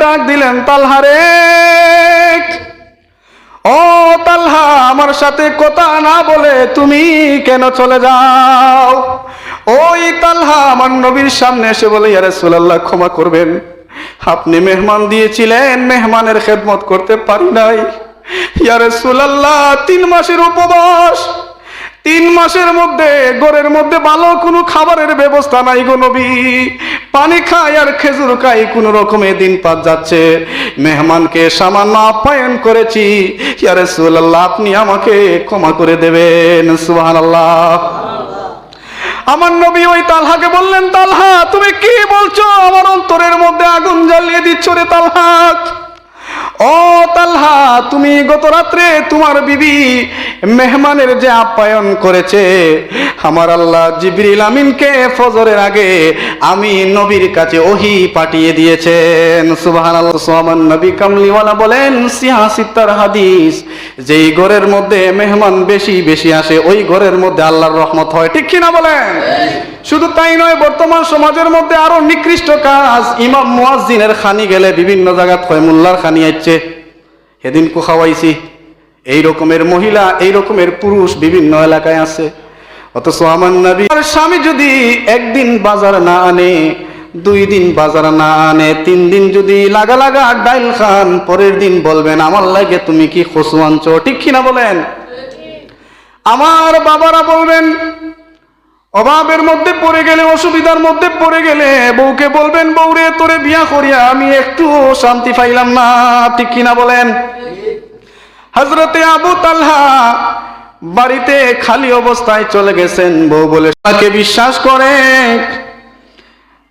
ডাক দিলেন, তালহা রে, ও তালহা, আমার সাথে কথা না বলে তুমি কেন চলে যাও? ওই তালহা আমার নবীর সামনে এসে বলে, ইয়া রাসূলুল্লাহ, ক্ষমা করবেন, আপনি মেহমান দিয়েছিলেন, মেহমানের খেদমত করতে পারি নাই। ইয়া রাসূলুল্লাহ, 3 মাসের উপবাস, 3 মাসের মধ্যে ঘরের মধ্যে ভালো কোনো খাবারের ব্যবস্থা নাই গো নবী, পানি খাই আর খেজুর খাই, কোন রকমে দিন পার যাচ্ছে, মেহমানকে সামান্য আপ্যায়ন করেছি, ইয়া রাসূলুল্লাহ, আপনি আমাকে ক্ষমা করে দেবেন। সুবহানাল্লাহ। আমার নবী ওই তালহাকে বললেন, তালহা, তুমি কি বলছো? আমার অন্তরের মধ্যে আগুন জ্বালিয়ে দিচ্ছ রে তালহা। ও তালহা, তুমি গত রাত্রে তোমার বিবি মেহমানের যে আপ্যায়ন করেছে, আমার আল্লাহ জিবরিল আমিনকে ফজরের আগে আমি নবীর কাছে ওহী পাঠিয়ে দিয়েছেন। সুবহানাল্লাহ। আমার নবী কামলিওয়ালা বলেন, সিহাসিত্তার হাদিস, যেই ঘরের মধ্যে মেহমান বেশি বেশি আসে ওই ঘরের মধ্যে আল্লাহর রহমত হয়। ঠিক কিনা বলেন? শুধু তাই নয়, বর্তমান সমাজের মধ্যে আরো নিকৃষ্ট কাজ, ইমাম মুয়াজ্জিনের খানি গেলে বিভিন্ন জায়গাত হয় মোল্লার খানি আইছে, সেদিন কো খাওয়াইছি, এই রকমের মহিলা, এই রকমের পুরুষ বিভিন্ন এলাকায় আছে। অথচ আমার নবী, স্বামী যদি একদিন বাজার না আনে, 2 দিন বাজার না আনে, 3 দিন যদি লাগা লাগা ডাইল খান, পরের দিন বলবেন আমার লাগে তুমি কি খসু আনছো। ঠিক কিনা বলেন? আমার বাবারা বলবেন, অভাবের মধ্যে পড়ে গেলে, অসুবিধার মধ্যে পড়ে গেলে বউকে বলবেন, বউরে, তোরে বিয়া করিয়া আমি একটু শান্তি পাইলাম না। ঠিক কিনা বলেন? হযরতে আবু তালহা বাড়িতে খালি অবস্থায় চলে গেছেন, বউ বলে তাকে বিশ্বাস করে,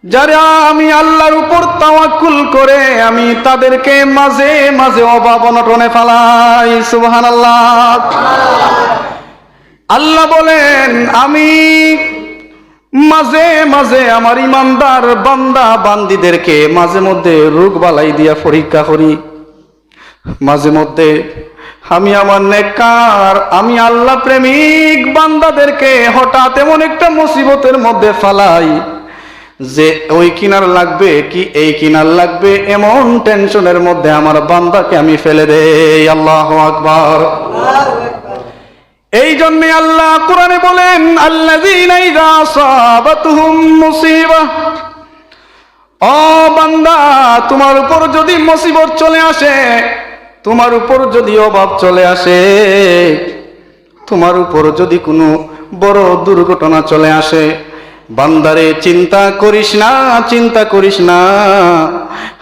যারা আমি আল্লাহর উপর তাওয়াক্কুল করে আমি তাদেরকে মাঝে মাঝে অভাব অনটনে ফেলাই। সুবহানাল্লাহ। আল্লাহ বলেন, আমি মাঝে মাঝে আমার ইমানদার বান্দা বান্দিদেরকে মাঝে মধ্যে রোগ বালাই দিয়া পরীক্ষা করি, মাঝে মধ্যে আমি আমার নেককার, আমি আল্লাহ প্রেমিক বান্দাদেরকে হঠাৎ এমন একটা মুসিবতের মধ্যে ফালাই যে ওই কিনার লাগবে কি এই কিনার লাগবে, এমন টেনশনের মধ্যে আমার বান্দাকে আমি ফেলে দেই। আল্লাহু আকবার। এই জন্য আল্লাহ কোরআনে বলেন, আল্লাযীনা ইযা আসাবাতুহুম মুসিবাহ, ও বান্দা, তোমার উপর যদি মুসিবত চলে আসে, তোমার উপর যদি অভাব চলে আসে, তোমার উপর যদি কোনো বড় দুর্ঘটনা চলে আসে, বান্দারে চিন্তা করিস না, চিন্তা করিস না,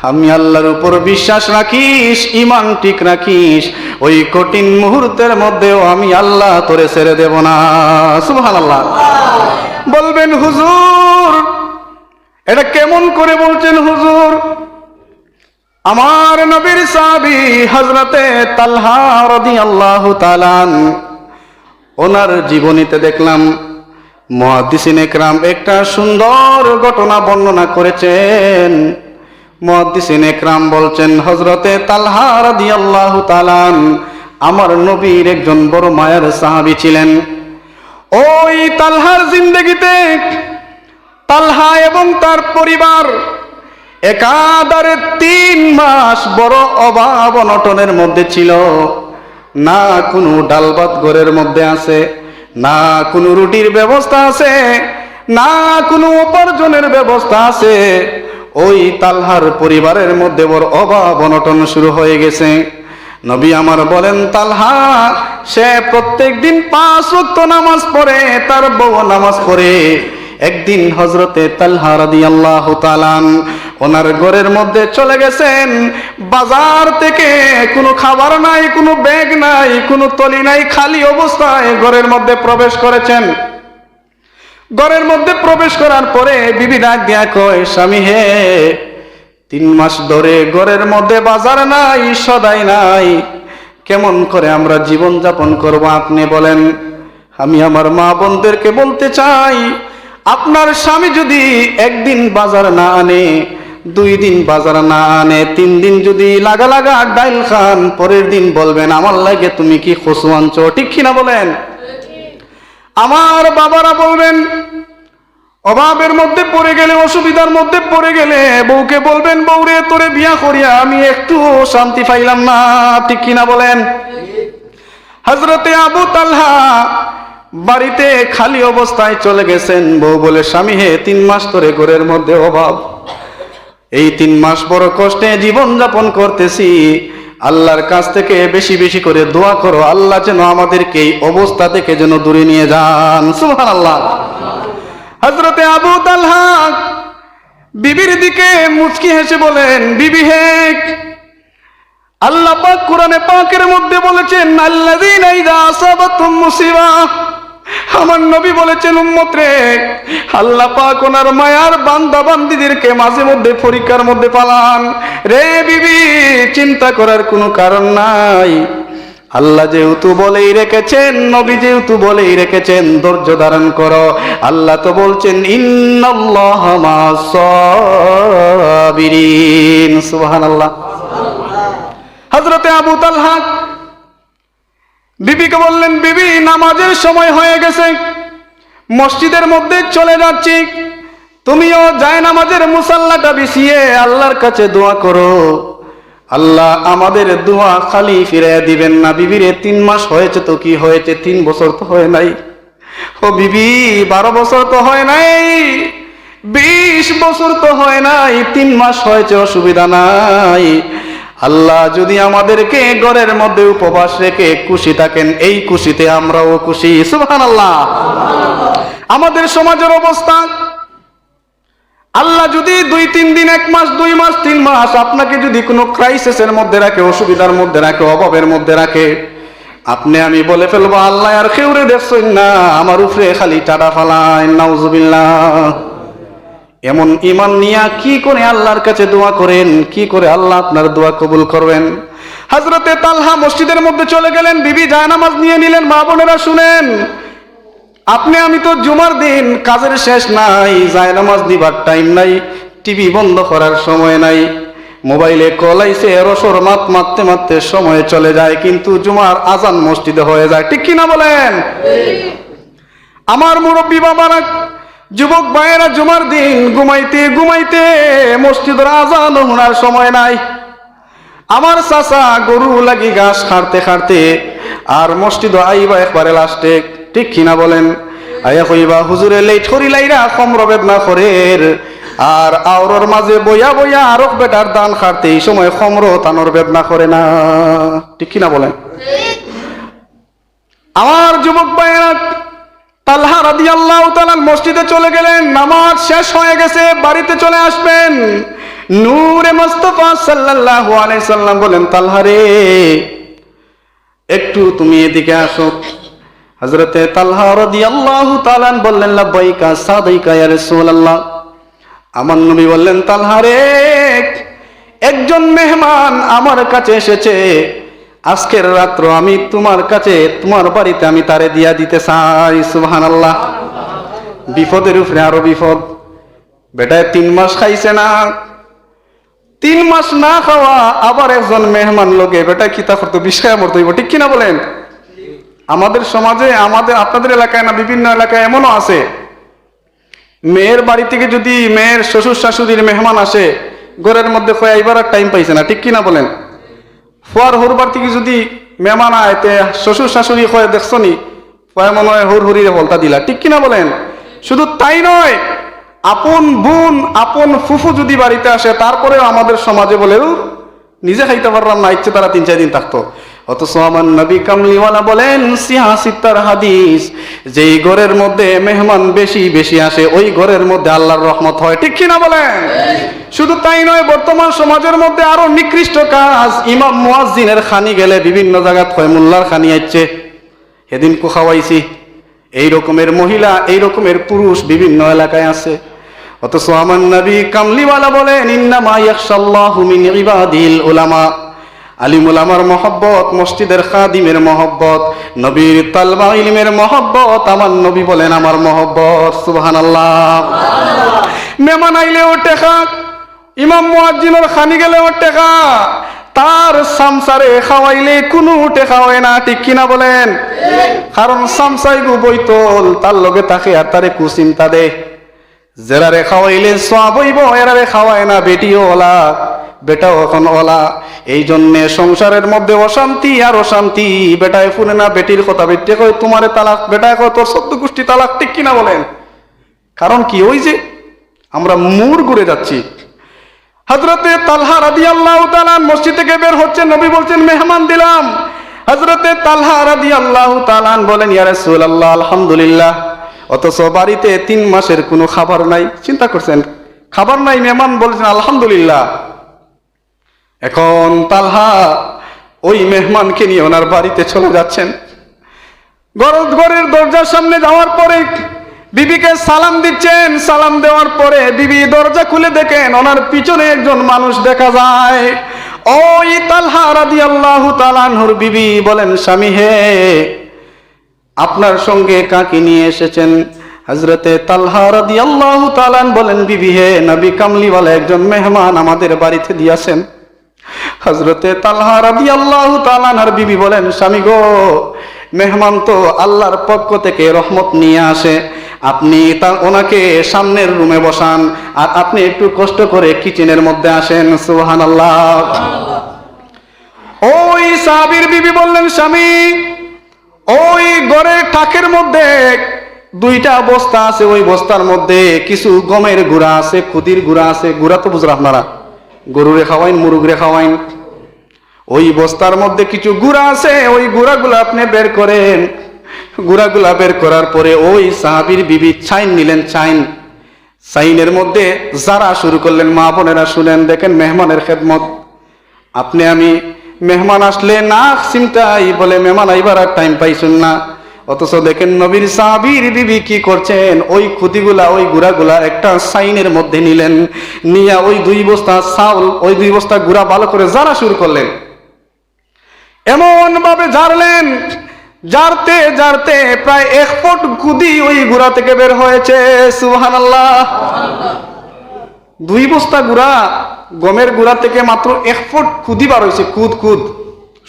আমি আল্লাহর উপর বিশ্বাস রাখিস, ঈমান ঠিক রাখিস, ওই কঠিন মুহূর্তের মধ্যেও আমি আল্লাহ তোরে ছেড়ে দেব না। সুবহানাল্লাহ। বলবেন, হুজুর এটা কেমন করে বলছেন হুজুর? আমার নবীর সাহাবী হযরতে তালহা রাদিয়াল্লাহু তাআলা ওনার জীবনীতে দেখলাম মুহাদ্দিসিন একরাম একটা সুন্দর ঘটনা বর্ণনা করেছেন। মুহাদ্দিসিন একরাম বলছেন, হযরতে তালহা রাদিয়াল্লাহু তাআলা আমার নবীর একজন বড় মায়ের সাহাবী ছিলেন। ওই তালহার জিন্দেগিতে তালহা এবং তার পরিবার একাধারে 3 মাস বড় অভাব অনটনের মধ্যে ছিল। না কোনো ডাল ভাত ঘরের মধ্যে আছে, না কোনো রুটির ব্যবস্থা আছে, না কোনো উপার্জনের ব্যবস্থা আছে। ওই তালহার পরিবারের মধ্যে বড় অভাব অনটন শুরু হয়ে গেছে। নবী আমার বলেন, তালহা সে প্রত্যেক দিন 5 ওয়াক্ত নামাজ পড়ে, তার বউ নামাজ পড়ে। একদিন হযরতে তালহা রাদিয়াল্লাহু তাআলা ওনার ঘরের মধ্যে চলে গেছেন, বাজার থেকে কোনো খাবার নাই, কোনো ব্যাগ নাই, কোনো তলি নাই, খালি অবস্থায় ঘরের মধ্যে প্রবেশ করেছেন। ঘরের মধ্যে প্রবেশ করার পরে বিবি ডাক দিয়া কয়, স্বামী হে, 3 মাস ধরে ঘরের মধ্যে বাজার নাই, সদাই নাই, কেমন করে আমরা জীবন যাপন করব আপনি বলেন। আমি আমার মা বোনদেরকে বলতে চাই, আপনার স্বামী যদি একদিন বাজার না আনে, 2 দিন বাজার না আনে, 3 দিন যদি লাগা লাগা ডাইল খান, পরের দিন বলবেন আমার লাগে তুমি কি খসু আনছো। ঠিক কিনা বলেন? আমার বাবারা বলবেন, অভাবের মধ্যে পড়ে গেলে, অসুবিধার মধ্যে পড়ে গেলে বউকে বলবেন, বউরে তোরে বিয়া করিয়া আমি একটু শান্তি পাইলাম না, ঠিক কিনা বলেন? হযরতে আবু তালহা বাড়িতে খালি অবস্থায় চলে গেছেন। বউ বলে, স্বামী হে, 3 মাস ধরে ঘরের মধ্যে অভাব, এই 3 মাস বড় কষ্টে জীবন যাপন করতেছি, আল্লাহর কাছ থেকে বেশি বেশি করে দোয়া করো, আল্লাহ যেন আমাদেরকে এই অবস্থা থেকে যেন দূরে নিয়ে যান। সুবহানাল্লাহ। হযরতে আবু তালহা বিবির দিকে মুচকি হেসে বলেন, বিবি হে, আল্লাহ পাক কোরআনে পাকের মধ্যে বলেছেন, আল্লাযীনা ইযা আসাবাতুহুম মুসিবা, আমার নবী বলেছেন, উম্মত রে, আল্লাহ পাক ওনার মায়ার বান্দা বান্দীদেরকে মাঝে মধ্যে পরীক্ষার মধ্যে পালান। রে বিবি, চিন্তা করার কোনো কারণ নাই, আল্লাহ যেহেতু বলেই রেখেছেন, নবী যেহেতু বলেই রেখেছেন, ধৈর্য ধারণ করো। আল্লাহ তো বলছেন, ইন্নাল্লাহা মা'আস সাবিরিন। সুবহানাল্লাহ। হযরতে আবু তালহা বিবিকে বললেন, বিবি, নামাজের সময় হয়ে গেছে, মসজিদের মধ্যে চলে যাচ্ছি, তুমিও যায় নামাজের মুসাল্লাটা বিছিয়ে আল্লাহর কাছে দোয়া করো, আল্লাহ আমাদের দোয়া খালি ফিরিয়ে দিবেন না। বিবিরে, 3 মাস হয়েছে তো কি হয়েছে, 3 বছর তো হয় নাই। ও বিবি, 12 বছর তো হয় নাই, 20 বছর তো হয় নাই, 3 মাস হয়েছে, অসুবিধা নাই। আল্লাহ যদি আমাদেরকে ঘরের মধ্যে উপবাস রেখে খুশি থাকেন, এই খুশিতে আমরাও খুশি। সুবহানাল্লাহ। আমাদের সমাজের অবস্থা, আল্লাহ যদি 2-3 দিন, 1 মাস, 2 মাস, 3 মাস আপনাকে যদি কোনো ক্রাইসিসের মধ্যে রাখে, অসুবিধার মধ্যে রাখে, অভাবের মধ্যে রাখে, আপনি আমি বলে ফেলবো, আল্লাহ আর খেউরে দেখছেন না, আমার উপরে খালি টাটা ফালায়, নাউজুবিল্লাহ। এমন ঈমান নিয়া কি করে আল্লাহর কাছে দোয়া করেন, কি করে আল্লাহ আপনার দোয়া কবুল করবেন? হযরতে তালহা মসজিদের মধ্যে চলে গেলেন, বিবি জায়নামাজ নিয়ে নিলেন। মা বোনেরা শুনেন, আপনি আমি তো জুমার দিন কাজের শেষ নাই, জায়নামাজ নিবার টাইম নাই, টিভি বন্ধ করার সময় নাই, মোবাইলে কল আইছে, রসর মারতে মারতে সময় চলে যায়, কিন্তু জুমার আজান মসজিদে হয়ে যায়, ঠিক কিনা বলেন? আমার মুরব্বী বাবারা, যুবক ভাইয়েরা, জুমার দিন ঘুমাইতে ঘুমাইতে মসজিদের আজান শোনার সময় নাই। আমার চাচা গরু লাগি ঘাস খাড়তে খাড়তে আর মসজিদ আইবা একবারে লাস্টে, ঠিক কিনা বলেন? আয়া কইবা, হুজুরে লেট করিলাইরা কমর বেদনা করের, আর আওরর মাঝে বইয়া বইয়া আরক বেটার দান খাড়তে এই সময় কমর তানোর বেদনা করে না, ঠিক কিনা বলেন? আমার যুবক ভাইয়েরা, তালহা রাদিয়াল্লাহু তাআলা মসজিদে চলে গেলেন, নামাজ শেষ হয়ে গেছে, বাড়িতে চলে আসবেন। নূরে মুস্তাফা সাল্লাল্লাহু আলাইহি সাল্লাম বলেন, তালহা রে, একটু তুমি এদিকে আসো। হযরতে তালহা রাদিয়াল্লাহু তাআলা বললেন, লাব্বাইকা সাদাইকা ইয়া রাসূলুল্লাহ। আমার নবী বললেন, তালহা রে, একজন মেহমান আমার কাছে এসেছে, আজকের রাত্র আমি তোমার কাছে, তোমার বাড়িতে আমি তারে দিয়া দিতে চাই। সুবহানাল্লাহ। বিপদের উপরে আরো বিপদ। বেটায় 3 মাস খাইছে না, 3 মাস না খাওয়া, আবার একজন মেহমান লোকে বেটা কিতা করতো, বিষয় মরতো, ঠিক কিনা বলেন? আমাদের সমাজে, আমাদের আপনাদের এলাকায় না, বিভিন্ন এলাকায় এমনও আছে, মেয়ের বাড়ি থেকে যদি মেয়ের শ্বশুর শাশুড়ির মেহমান আসে, ঘরের মধ্যে খোয়া এবার আর টাইম পাইছে না, ঠিক কিনা বলেন? ফুয়ার হুরবার থেকে যদি মেহমান আয়, তে শ্বশুর শাশুড়ি খোয়া দেখছো নি, খোয়া মনে হয় হুর হুরিরে বলতা দিলা, ঠিক কিনা বলেন? শুধু তাই নয়, আপন বোন, আপন ফুফু যদি বাড়িতে আসে, তারপরেও আমাদের সমাজে বলে, নিজে খাইতে পারলাম না, ইচ্ছে তারা 3-4 দিন থাকতো। অথচ আমার নবী কামলিওয়ালা বলেন, সিহাসিত্তার হাদিস, যেই ঘরের মধ্যে মেহমান বেশি বেশি আসে, ওই ঘরের মধ্যে আল্লাহর রহমত হয়, ঠিক কিনা বলেন? শুধু তাই নয়, বর্তমান সমাজের মধ্যে আরো নিকৃষ্ট কাজ, ইমাম মুয়াজ্জিনের খানি গেলে বিভিন্ন জায়গাত হয়, মোল্লার খানি আইছে, সেদিন কো খাওয়াইছি, এই রকমের মহিলা, এই রকমের পুরুষ বিভিন্ন এলাকায় আছে। অথচ আমার নবী কামলিওয়ালা বলেন, ইন্নামা ইয়াখশাল্লাহু মিন ইবাদিল উলামা। আলিম উলামার মহব্বত, মসজিদের খাদিমের মহব্বত, নবীর তালবা ইলমের মহব্বত, আমার নবী বলেন আমার মহব্বত। সুবহানাল্লাহ। মেহমান আইলে ও টেকা, ইমাম মুয়াজ্জিনের খানি গেলে ও টেকা, তার সামসারে খাওয়াইলে কোনো টেকা হয় না, ঠিক কিনা বলেন? কারণ সামসাই গো বইতল, তার লগে তাকে আর তারে কুচিন্তা দে, যারারে খাওয়াইলে সওয়াব হইব, এরারে খাওয়ায় না বেটিও ওলা, বেটাও এখন ওলা। এই জন্যে সংসারের মধ্যে অশান্তি আর অশান্তি। বেটায় শুনে না বেটির কথা, বেটে কয় তোমারে তালাক, বেটায় কয় তোর 14 গোষ্ঠী তালাক, ঠিক কিনা বলেন? কারণ কি? ওই যে আমরা মুড় ঘুরে যাচ্ছি। হযরতে তালহা রাদিয়াল্লাহু তাআলা মসজিদ থেকে বের হচ্ছেন, নবী বলছেন মেহমান দিলাম। হযরতে তালহা রাদিয়াল্লাহু তাআলা বলেন ইয়া রাসূলুল্লাহ আলহামদুলিল্লাহ, অথচ বাড়িতে 3 মাসের কোনো খাবার নাই। চিন্তা করছেন, খাবার নাই, মেহমান বলছেন আলহামদুলিল্লাহ। এখন তালহা ওই মেহমানকে নিয়ে ওনার বাড়িতে চলে যাচ্ছেন। ঘরের দরজার সামনে যাওয়ার পরে বিবিকে সালাম দিচ্ছেন। সালাম দেওয়ার পরে বিবি দরজা খুলে দেখেন ওনার পিছনে একজন মানুষ দেখা যায়। ওই তালহা রাদিয়াল্লাহু তাআলা আনহুর বিবি বলেন, স্বামী হে, আপনার সঙ্গে কাকে নিয়ে এসেছেন? হযরতে তালহা রাদিয়াল্লাহু তাআলা বলেন, বিবি হে, নবী কামলিওয়ালা একজন মেহমান আমাদের বাড়িতে দিয়েছেন। হযরতে তালহা রাদিয়াল্লাহু তাআলা আনহার বিবি বলেন, স্বামী গো, মেহমান তো আল্লাহর পক্ষ থেকে রহমত নিয়ে আসে, আপনি ওনাকে সামনের রুমে বসান, আর আপনি একটু কষ্ট করে কিচেনের মধ্যে আসেন। সুবহানাল্লাহ। ওই সাহাবীর বিবি বললেন, স্বামী, ওই ঘরের টাকের মধ্যে 2টা বস্তা আছে, ওই বস্তার মধ্যে কিছু গমের গুঁড়া আছে, খুদির গুঁড়া আছে। গুঁড়া তো বুঝলেন আপনারা, গরুরে খাওয়াইন, মুরুগরে খাওয়াইন। ওই বস্তার মধ্যে কিছু গুঁড়া আছে, ওই গুঁড়াগুলো আপনি বের করেন। গুঁড়াগুলা বের করার পরে ওই সাহাবীর বিবি চাইন নিলেন। চাইনের মধ্যে যারা শুরু করলেন। মা বোনেরা শুনেন, দেখেন মেহমানের খেদমত। আপনি আমি মেহমান আসলে না চিন্তাই বলে মেহমান আইবার আর টাইম পাইছেন না, অথচ দেখেন নবীর সাহাবীর বিবি কি করছেন, ওই খুদিগুলা, ওই গুঁড়াগুলা একটা চাইনের মধ্যে নিলেন, নিয়ে ওই 2 বস্তা চাউল, ওই 2 বস্তা গুঁড়া ভালো করে জারা শুরু করলেন। এমন ভাবে জারলেন, জারতে জারতে প্রায় 1 ফুট খুদি ওই গুঁড়া থেকে বের হয়েছে। সুবহানাল্লাহ। 2 বস্তা গুঁড়া, গমের গুঁড়া থেকে মাত্র 1 ফুট খুদি বার হয়েছে। খুদ,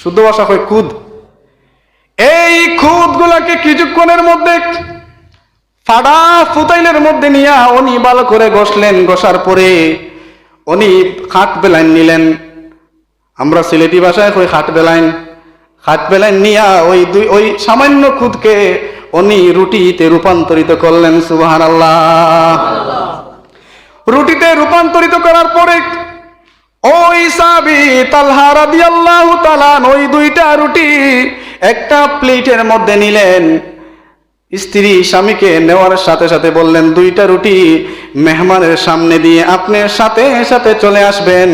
শুদ্ধ ভাষা হয় খুদ। এই খুদ গুলাকে কিছুক্ষণের মধ্যে ফাড়া ফুতাইলের মধ্যে নিয়ে উনি ভালো করে ঘষলেন। ঘষার পরে উনি খাট বেলাইন নিলেন। আমরা সিলেটি ভাষায় কই খাট বেলাইন নিয়া ওই সামান্য খুদকে উনি রুটিতে রূপান্তরিত করলেন। সুবহানাল্লাহ। রুটিতে রূপান্তরিত করার পরে ওই সাহাবী তালহা রাদিয়াল্লাহু তাআলা ওই 2টা রুটি একটা প্লেটের মধ্যে নিলেন। স্ত্রী স্বামীকে নেওয়ার সাথে সাথে বললেন, 2টা রুটি মেহমানের সামনে দিয়ে আপনি সাথে সাথে চলে আসবেন।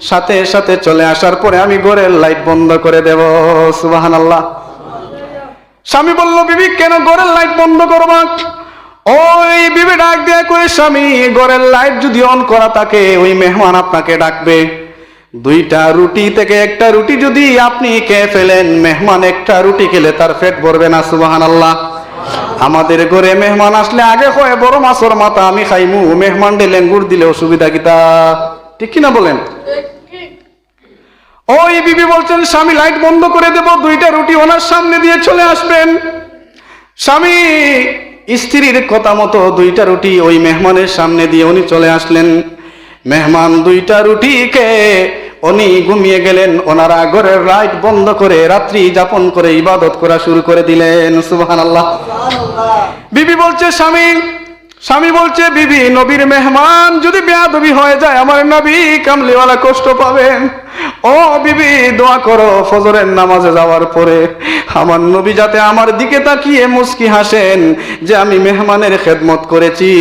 সাথে সাথে চলে আসার পরে আমি ঘরের লাইট বন্ধ করে দেব। সুবহানাল্লাহ। স্বামী বলল, বিবি কেন ঘরের লাইট বন্ধ করবা? ওই বিবি ডাক দিয়ে কই, স্বামী, ঘরের লাইট যদি অন করা থাকে ওই মেহমান আপনাকে ডাকবে। 2টা রুটি থেকে একটা রুটি যদি আপনি খেয়ে ফেলেন, মেহমান একটা রুটি খেলে তার পেট ভরবে না। সুবহানাল্লাহ। আমাদের ঘরে মেহমান আসলে আগে হয় বড় মাছের মাথা আমি খাইমু, মেহমান ডে লেঙ্গুর দিলে অসুবিধা কিতা? ঠিক কিনা বলেন? ওই বিবি বলছেন, স্বামী লাইট বন্ধ করে দেব, 2টা রুটি ওনার সামনে দিয়ে চলে আসবেন। স্বামী স্ত্রীর কথা মতো 2টা রুটি ওই মেহমানের সামনে দিয়ে উনি চলে আসলেন। মেহমান 2টা রুটি খেয়ে উনি ঘুমিয়ে গেলেন। ওনারা ঘরের লাইট বন্ধ করে রাত্রি যাপন করে ইবাদত করা শুরু করে দিলেন। সুবহানাল্লাহ। বিবি বলছে, স্বামী বলছে, বিবি, নবীর মেহমান যদি বেয়াদবি হয়ে যায় আমার নবী কামলিওয়ালা কষ্ট পাবেন। ও বিবি, দোয়া করো ফজরের নামাজে যাওয়ার পরে আমার নবী যাতে আমার দিকে তাকিয়ে মুস্কি হাসেন যে আমি মেহমানের খেদমত করেছি।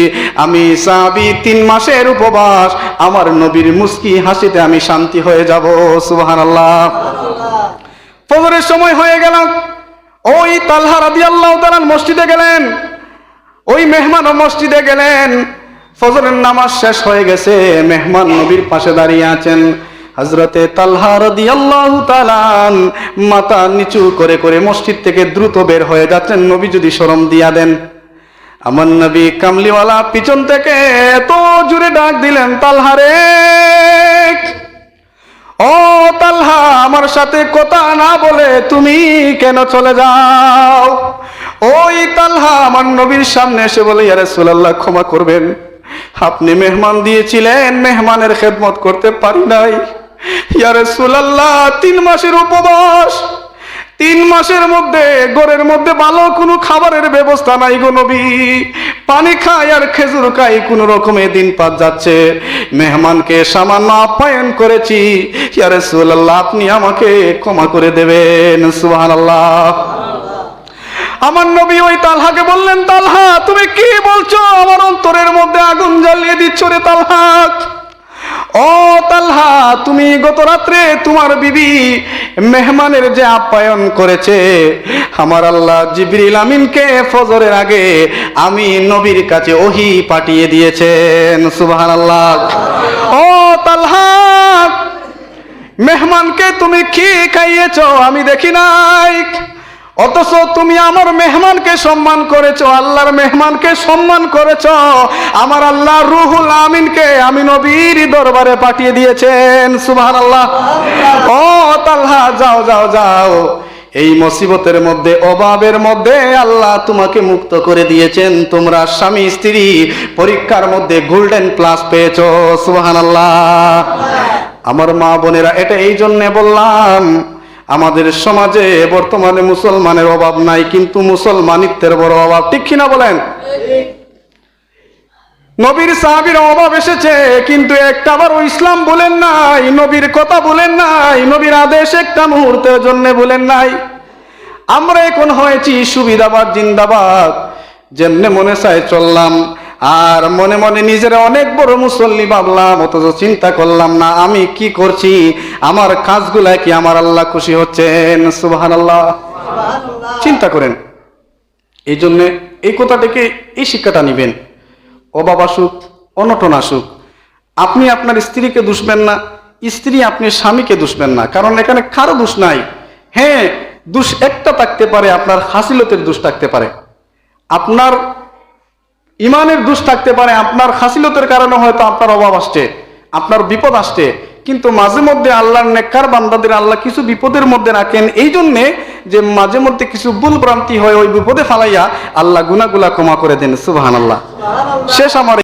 আমি সাহাবী 3 মাসের উপবাস, আমার নবীর মুস্কি হাসিতে আমি শান্তি হয়ে যাব। সুবহানাল্লাহ। ফজরের সময় হয়ে গেল। ওই তালহা রাদিয়াল্লাহু তাআলা মসজিদে গেলেন, ওই মেহমানও মসজিদে গেলেন। ফজরের নামাজ শেষ হয়ে গেছে, মেহমান নবীর পাশে দাঁড়িয়ে আছেন। হযরতে তালহা রাদিয়াল্লাহু তাআলা মাথা নিচু করে করে মসজিদ থেকে দ্রুত বের হয়ে যাচ্ছেন। নবী যদি শরম দিয়া দেন। আমার নবী কামলিওয়ালা পিছন থেকে এত জোরে ডাক দিলেন, তালহা রে, ও তালহা, আমার সাথে কথা না বলে তুমি কেন চলে যাও? ওই তালহা আমার নবীর সামনে এসে বলে, ইয়া রাসূলুল্লাহ ক্ষমা করবেন, আপনি মেহমান দিয়েছিলেন, মেহমানের খেদমত করতে পারি নাই। ইয়া রাসূলুল্লাহ, 3 মাসের উপবাস, 3 মাসের মধ্যে ঘরের মধ্যে ভালো কোনো খাবারের ব্যবস্থা নাই গো নবী। পানি খাই আর খেজুর খাই, কোনো রকমে দিন পার যাচ্ছে। মেহমানকে সামান্য আপ্যায়ন করেছি। ইয়া রাসূলুল্লাহ, আপনি আমাকে ক্ষমা করে দেবেন। সুবহানাল্লাহ। আমার নবী ওই তালহাকে বললেন, তালহা তুমি কি বলছো? আমার অন্তরের মধ্যে আগুন জ্বালিয়ে দিচ্ছ রে তালহা। ও তালহা, তুমি গত রাত্রে তোমার বিবি মেহমানের যে আপ্যায়ন করেছে, আমার আল্লাহ জিবরিল আমিনকে ফজরের আগে আমি নবীর কাছে ওহী পাঠিয়ে দিয়েছেন। সুবহানাল্লাহ। ও তালহা, মেহমানকে তুমি কি খাইয়েছো আমি দেখি নাই, অথচ তুমি আমার মেহমানকে সম্মান করেছো, আল্লাহর মেহমানকে সম্মান করেছো। আমার আল্লাহ রুহুল আমিনকে আমি নবীর দরবারে পাঠিয়ে দিয়েছেন। সুবহানাল্লাহ। ও তালহা, যাও যাও যাও, এই মুসিবতের মধ্যে, অভাবের মধ্যে আল্লাহ তোমাকে মুক্ত করে দিয়েছেন। তোমরা স্বামী স্ত্রী পরীক্ষার মধ্যে গোল্ডেন প্লাস পেয়েছো। সুবহানাল্লাহ। আমার মা বোনেরা, এটা এই জন্যে বললাম, আমাদের সমাজে বর্তমানে মুসলমানের অভাব নাই, কিন্তু মুসলমানিত্বের বড় অভাব। ঠিক কিনা বলেন? নবীর সাহাবীর অভাব এসেছে, কিন্তু একটাবারও ইসলাম বলেন নাই, নবীর কথা বলেন নাই, নবীর আদেশ একটা মুহূর্তের জন্য বলেন নাই। আমরা এখন হয়েছি সুবিধাবাদ, জিন্দাবাদ, যেমনে মনে চায় চললাম, আর মনে মনে নিজেরা অনেক বড় মুসল্লি ভাবলাম, অথচ চিন্তা করলাম না আমি কি করছি, আমার কাজগুলা কি আমার আল্লাহ খুশি হচ্ছেন। সুবহানাল্লাহ। চিন্তা করেন। এই জন্যে এই কথা থেকে এই শিক্ষাটা নিবেন, অভাব আসুক, অনটন আসুক, আপনি আপনার স্ত্রীকে দুষবেন না, স্ত্রী আপনি স্বামীকে দুষবেন না, কারণ এখানে কারো দোষ নাই। হ্যাঁ, দোষ একটা থাকতে পারে, আপনার হাসিলতের দোষ থাকতে পারে, আপনার ইমানের দোষ থাকতে পারে, আপনার হাসিলতের কারণে হয়তো আপনার অভাব আসছে, আপনার বিপদ আসছে। কিন্তু মাঝে মধ্যে আল্লাহর নেককার বান্দাদের আল্লাহ কিছু বিপদের মধ্যে রাখেন, এই জন্যে যে মাঝে মধ্যে কিছু ভুল ভ্রান্তি হয়, ওই বিপদে ফালাইয়া আল্লাহ গুনাহগুলা ক্ষমা করে দেন। সুবহানাল্লাহ। শেষ আমার